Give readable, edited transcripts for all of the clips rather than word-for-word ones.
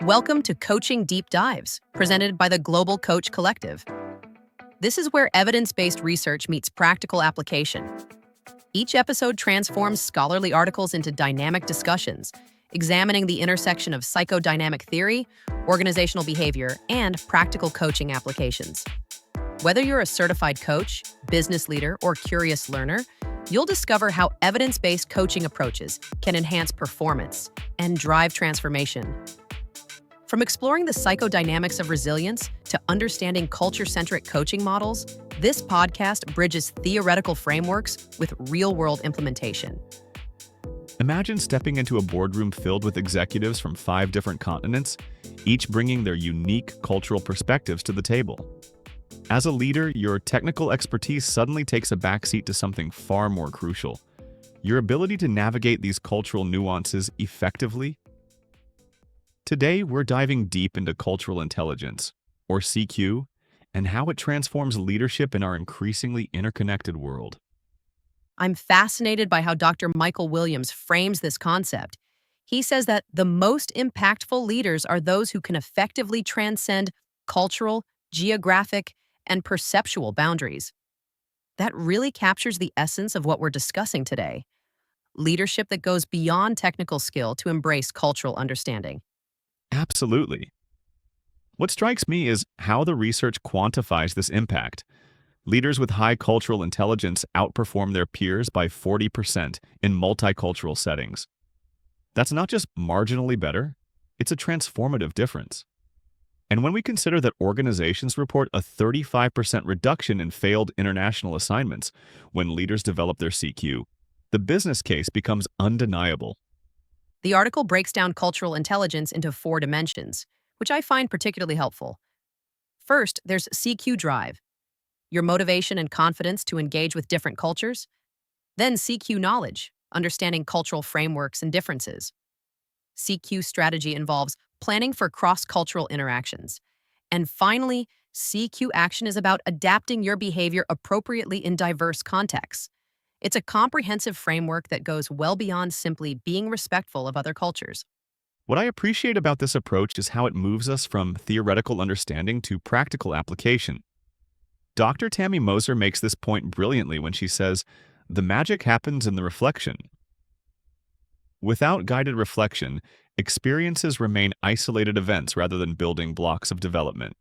Welcome to Coaching Deep Dives, presented by the Global Coach Collective. This is where evidence-based research meets practical application. Each episode transforms scholarly articles into dynamic discussions, examining the intersection of psychodynamic theory, organizational behavior, and practical coaching applications. Whether you're a certified coach, business leader, or curious learner, you'll discover how evidence-based coaching approaches can enhance performance and drive transformation. From exploring the psychodynamics of resilience to understanding culture-centric coaching models, this podcast bridges theoretical frameworks with real-world implementation. Imagine stepping into a boardroom filled with executives from 5 different continents, each bringing their unique cultural perspectives to the table. As a leader, your technical expertise suddenly takes a backseat to something far more crucial: your ability to navigate these cultural nuances effectively. Today, we're diving deep into cultural intelligence, or CQ, and how it transforms leadership in our increasingly interconnected world. I'm fascinated by how Dr. Michael Williams frames this concept. He says that the most impactful leaders are those who can effectively transcend cultural, geographic, and perceptual boundaries. That really captures the essence of what we're discussing today: leadership that goes beyond technical skill to embrace cultural understanding. Absolutely. What strikes me is how the research quantifies this impact. Leaders with high cultural intelligence outperform their peers by 40% in multicultural settings. That's not just marginally better, it's a transformative difference. And when we consider that organizations report a 35% reduction in failed international assignments when leaders develop their CQ, the business case becomes undeniable. The article breaks down cultural intelligence into 4 dimensions, which I find particularly helpful. First, there's CQ drive, your motivation and confidence to engage with different cultures. Then CQ knowledge, understanding cultural frameworks and differences. CQ strategy involves planning for cross-cultural interactions. And finally, CQ action is about adapting your behavior appropriately in diverse contexts. It's a comprehensive framework that goes well beyond simply being respectful of other cultures. What I appreciate about this approach is how it moves us from theoretical understanding to practical application. Dr. Tammy Moser makes this point brilliantly when she says, "The magic happens in the reflection." Without guided reflection, experiences remain isolated events rather than building blocks of development.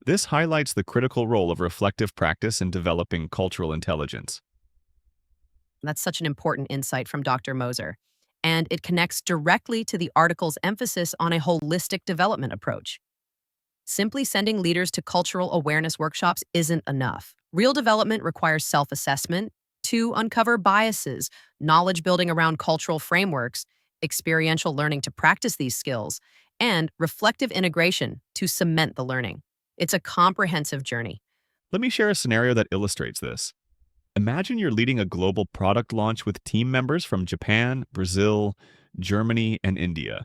This highlights the critical role of reflective practice in developing cultural intelligence. That's such an important insight from Dr. Moser, and it connects directly to the article's emphasis on a holistic development approach. Simply sending leaders to cultural awareness workshops isn't enough. Real development requires self-assessment to uncover biases, knowledge building around cultural frameworks, experiential learning to practice these skills, and reflective integration to cement the learning. It's a comprehensive journey. Let me share a scenario that illustrates this. Imagine you're leading a global product launch with team members from Japan, Brazil, Germany, and India.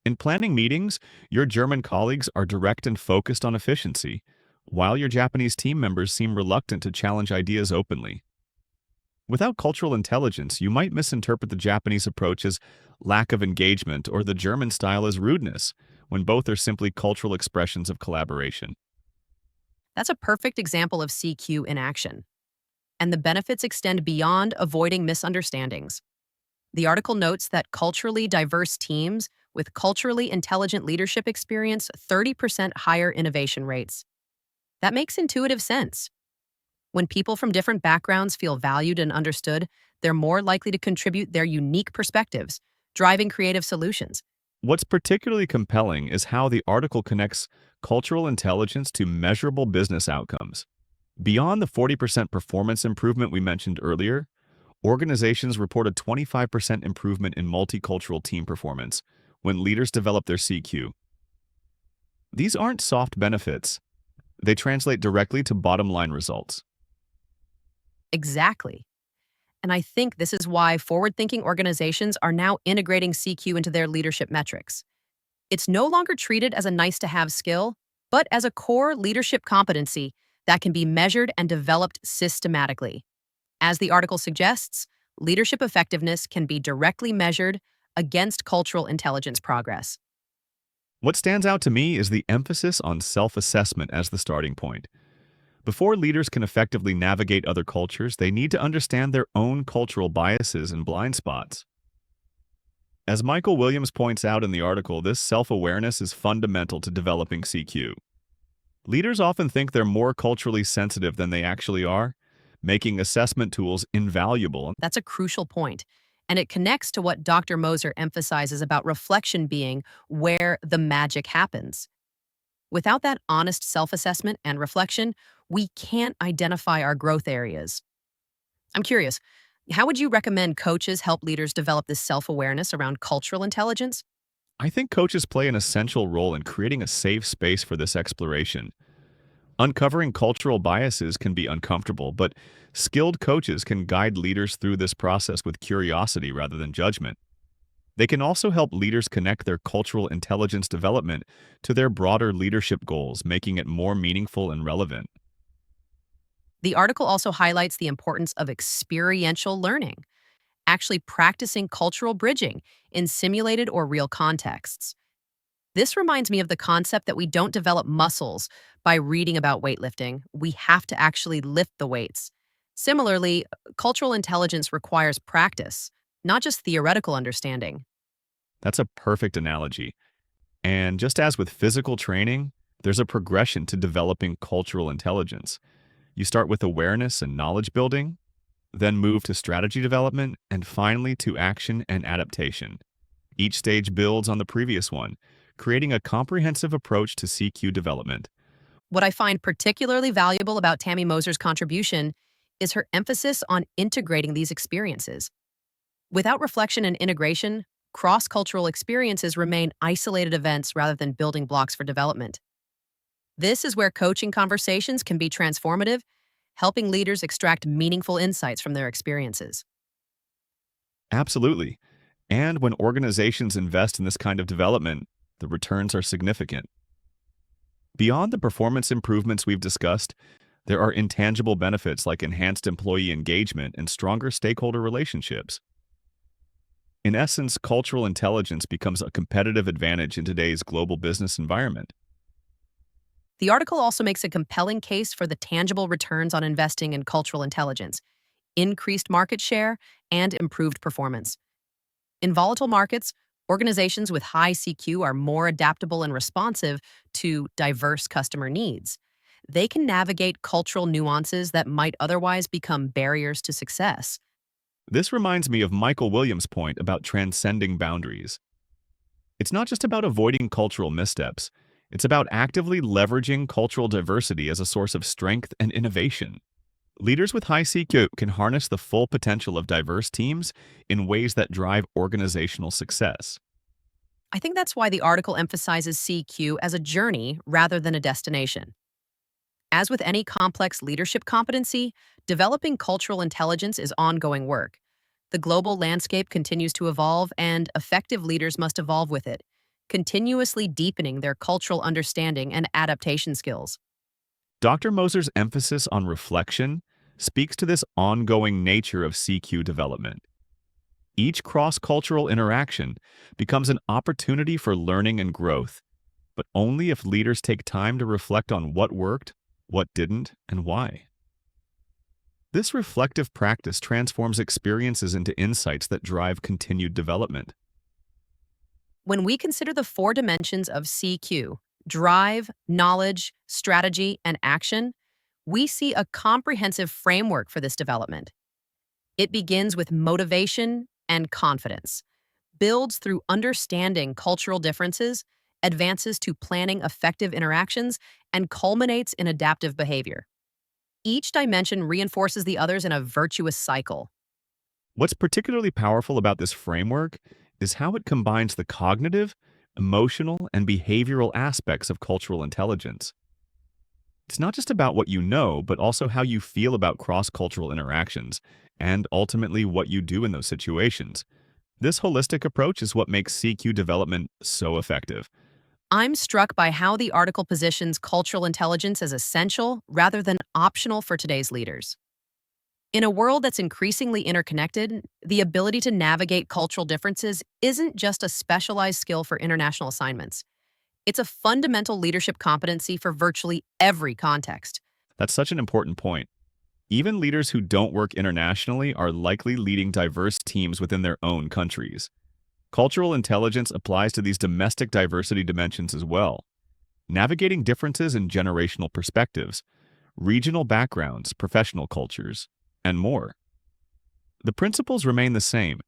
In planning meetings, your German colleagues are direct and focused on efficiency, while your Japanese team members seem reluctant to challenge ideas openly. Without cultural intelligence, you might misinterpret the Japanese approach as lack of engagement or the German style as rudeness, when both are simply cultural expressions of collaboration. That's a perfect example of CQ in action. And the benefits extend beyond avoiding misunderstandings. The article notes that culturally diverse teams with culturally intelligent leadership experience 30% higher innovation rates. That makes intuitive sense. When people from different backgrounds feel valued and understood, they're more likely to contribute their unique perspectives, driving creative solutions. What's particularly compelling is how the article connects cultural intelligence to measurable business outcomes. Beyond the 40% performance improvement we mentioned earlier, organizations report a 25% improvement in multicultural team performance when leaders develop their CQ. These aren't soft benefits. They translate directly to bottom-line results. Exactly. And I think this is why forward-thinking organizations are now integrating CQ into their leadership metrics. It's no longer treated as a nice-to-have skill, but as a core leadership competency that can be measured and developed systematically. As the article suggests, leadership effectiveness can be directly measured against cultural intelligence progress. What stands out to me is the emphasis on self-assessment as the starting point. Before leaders can effectively navigate other cultures, they need to understand their own cultural biases and blind spots. As Michael Williams points out in the article, this self-awareness is fundamental to developing CQ. Leaders often think they're more culturally sensitive than they actually are, making assessment tools invaluable. That's a crucial point, and it connects to what Dr. Moser emphasizes about reflection being where the magic happens. Without that honest self-assessment and reflection, we can't identify our growth areas. I'm curious, how would you recommend coaches help leaders develop this self-awareness around cultural intelligence? I think coaches play an essential role in creating a safe space for this exploration. Uncovering cultural biases can be uncomfortable, but skilled coaches can guide leaders through this process with curiosity rather than judgment. They can also help leaders connect their cultural intelligence development to their broader leadership goals, making it more meaningful and relevant. The article also highlights the importance of experiential learning, actually practicing cultural bridging in simulated or real contexts. This reminds me of the concept that we don't develop muscles by reading about weightlifting. We have to actually lift the weights. Similarly, cultural intelligence requires practice, not just theoretical understanding. That's a perfect analogy. And just as with physical training, there's a progression to developing cultural intelligence. You start with awareness and knowledge building, then move to strategy development, and finally to action and adaptation. Each stage builds on the previous one, creating a comprehensive approach to CQ development. What I find particularly valuable about Tammy Moser's contribution is her emphasis on integrating these experiences. Without reflection and integration, cross-cultural experiences remain isolated events rather than building blocks for development. This is where coaching conversations can be transformative, helping leaders extract meaningful insights from their experiences. Absolutely. And when organizations invest in this kind of development, the returns are significant. Beyond the performance improvements we've discussed, there are intangible benefits like enhanced employee engagement and stronger stakeholder relationships. In essence, cultural intelligence becomes a competitive advantage in today's global business environment. The article also makes a compelling case for the tangible returns on investing in cultural intelligence, increased market share, and improved performance. In volatile markets, organizations with high CQ are more adaptable and responsive to diverse customer needs. They can navigate cultural nuances that might otherwise become barriers to success. This reminds me of Michael Williams' point about transcending boundaries. It's not just about avoiding cultural missteps, it's about actively leveraging cultural diversity as a source of strength and innovation. Leaders with high CQ can harness the full potential of diverse teams in ways that drive organizational success. I think that's why the article emphasizes CQ as a journey rather than a destination. As with any complex leadership competency, developing cultural intelligence is ongoing work. The global landscape continues to evolve, and effective leaders must evolve with it, continuously deepening their cultural understanding and adaptation skills. Dr. Moser's emphasis on reflection speaks to this ongoing nature of CQ development. Each cross-cultural interaction becomes an opportunity for learning and growth, but only if leaders take time to reflect on what worked, what didn't, and why. This reflective practice transforms experiences into insights that drive continued development. When we consider the four dimensions of CQ, drive, knowledge, strategy, and action, we see a comprehensive framework for this development. It begins with motivation and confidence, builds through understanding cultural differences, advances to planning effective interactions, and culminates in adaptive behavior. Each dimension reinforces the others in a virtuous cycle. What's particularly powerful about this framework is how it combines the cognitive, emotional, and behavioral aspects of cultural intelligence. It's not just about what you know, but also how you feel about cross-cultural interactions, and ultimately what you do in those situations. This holistic approach is what makes CQ development so effective. I'm struck by how the article positions cultural intelligence as essential rather than optional for today's leaders. In a world that's increasingly interconnected, the ability to navigate cultural differences isn't just a specialized skill for international assignments. It's a fundamental leadership competency for virtually every context. That's such an important point. Even leaders who don't work internationally are likely leading diverse teams within their own countries. Cultural intelligence applies to these domestic diversity dimensions as well, navigating differences in generational perspectives, regional backgrounds, professional cultures, and more. The principles remain the same,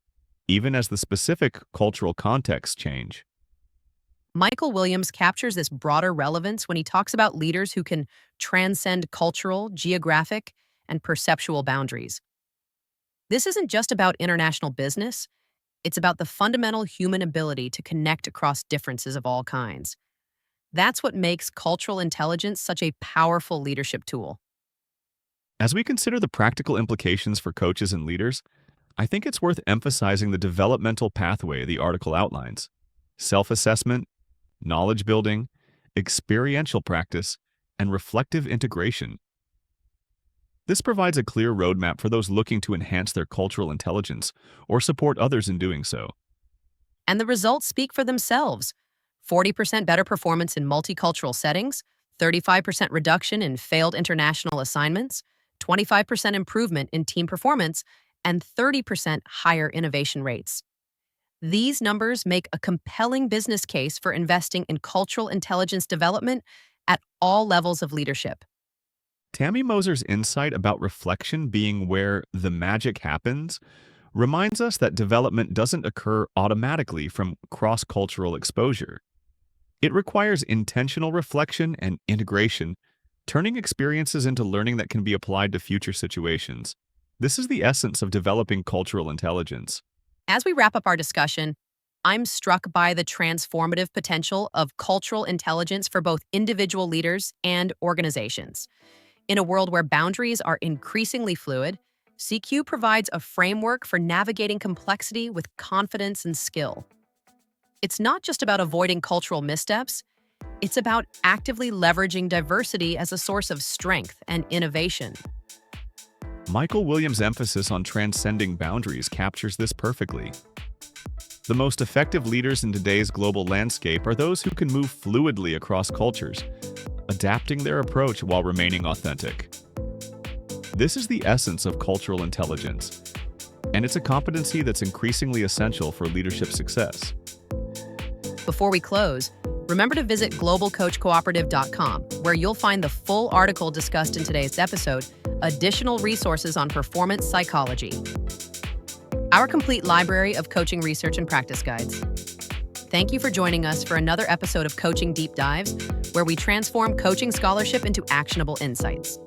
even as the specific cultural contexts change. Michael Williams captures this broader relevance when he talks about leaders who can transcend cultural, geographic, and perceptual boundaries. This isn't just about international business, it's about the fundamental human ability to connect across differences of all kinds. That's what makes cultural intelligence such a powerful leadership tool. As we consider the practical implications for coaches and leaders, I think it's worth emphasizing the developmental pathway the article outlines: self-assessment, knowledge building, experiential practice, and reflective integration. This provides a clear roadmap for those looking to enhance their cultural intelligence or support others in doing so. And the results speak for themselves. 40% better performance in multicultural settings, 35% reduction in failed international assignments, 25% improvement in team performance, and 30% higher innovation rates. These numbers make a compelling business case for investing in cultural intelligence development at all levels of leadership. Tammy Moser's insight about reflection being where the magic happens reminds us that development doesn't occur automatically from cross-cultural exposure. It requires intentional reflection and integration, turning experiences into learning that can be applied to future situations. This is the essence of developing cultural intelligence. As we wrap up our discussion, I'm struck by the transformative potential of cultural intelligence for both individual leaders and organizations. In a world where boundaries are increasingly fluid, CQ provides a framework for navigating complexity with confidence and skill. It's not just about avoiding cultural missteps, it's about actively leveraging diversity as a source of strength and innovation. Michael Williams' emphasis on transcending boundaries captures this perfectly. The most effective leaders in today's global landscape are those who can move fluidly across cultures, adapting their approach while remaining authentic. This is the essence of cultural intelligence, and it's a competency that's increasingly essential for leadership success. Before we close, remember to visit globalcoachcooperative.com, where you'll find the full article discussed in today's episode, additional resources on performance psychology, our complete library of coaching research and practice guides. Thank you for joining us for another episode of Coaching Deep Dives, where we transform coaching scholarship into actionable insights.